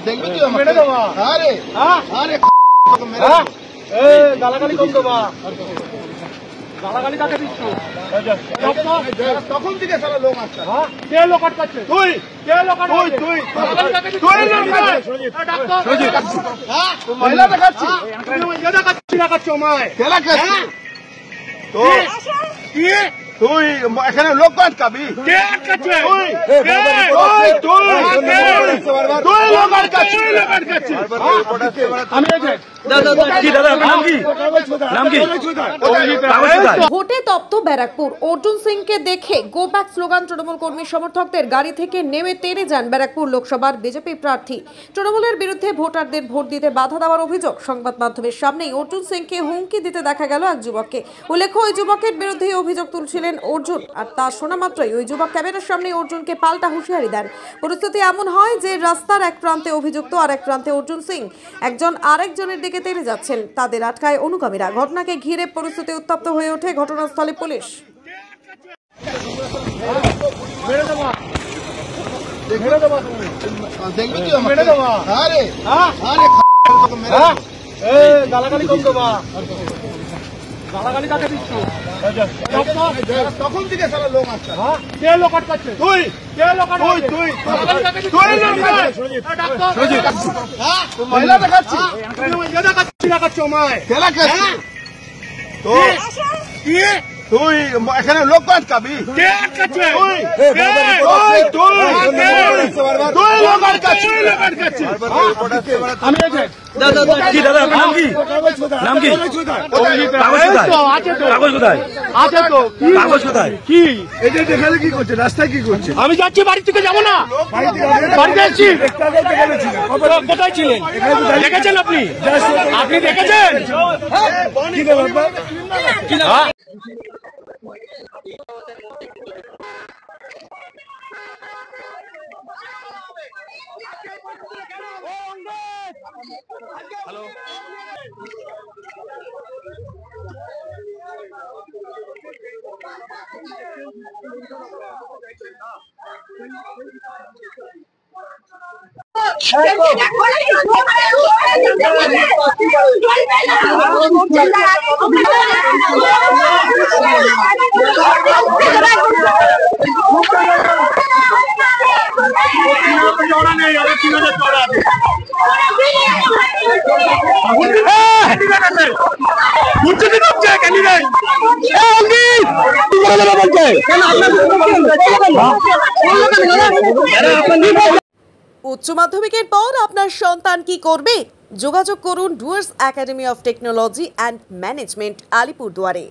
দেখবি তুই মেরে দেবো। আরে আরে গালাগালি কম দেবা, গালাগালি কাকে দিচ্ছ? তখন থেকে সারা লোক আসছে। কে লোক আটকাচ্ছে? তুই। কে লোক আটকাচ্ছে? তুই মহিলা দেখাচ্ছি, দেখাচ্ছ আমায় তুই এখানে লোক আটকাবি? কে আটকাচ্ছে? ভোটে তপ্ত ব্যারাকপুর। অর্জুন সিংকে দেখে গো ব্যাক স্লোগান তৃণমূল কর্মী সমর্থকদের। গাড়ি থেকে নেমে তেড়ে যান ব্যারাকপুর লোকসভার বিজেপি প্রার্থী। তৃণমূলের বিরুদ্ধে ভোটারদের ভোট দিতে বাধা দেওয়ার অভিযোগ। সংবাদ মাধ্যমের সামনেই অর্জুন সিংকে হুমকি দিতে দেখা গেল এক যুবককে। উল্লেখ্য, ওই যুবকের বিরুদ্ধে অভিযোগ তুলছিলেন অর্জুন, আর তা শোনা মাত্রই ওই যুবক ক্যামেরার সামনে অর্জুনকে পাল্টা হুঁশিয়ারি দেন। পরিস্থিতি এমন হয় যে রাস্তার এক প্রান্তে অভিযুক্ত আর এক প্রান্তে অর্জুন সিং একজন আরেকজনের দিকে তেড়ে যাচ্ছেন। তাদের আটকায় অনুগামীরা। ঘটনাকে ঘিরে পরিস্থিতি উত্তপ্ত হয়ে ওঠে। ঘটনাস্থলে পুলিশ। গালাগালি কম দেবা, গালাগালি কাকে দিচ্ছ? তখন থেকে সারা লোক আসছে। কে লোক আটকাচ্ছে? তুই। কে লোক আটকাচ্ছে? তুই মহিলা দেখাচ্ছি, দেখাচ্ছ আমায় তুই এখানে লোক আটকাবি? কে আটকাচ্ছে? রাস্তায় কি করছে? আমি যাচ্ছি, বাড়ি থেকে যাবো না, বাড়িতে যাচ্ছি। কোথায় ছিলেন? দেখেছেন আপনি? আপনি দেখেছেন? হ্যালো, উচ্চ মাধ্যমিকের পর আপনার সন্তান কি করবে? যোগাযোগ করুন Dooars academy of technology and management, আলিপুরদুয়ারে।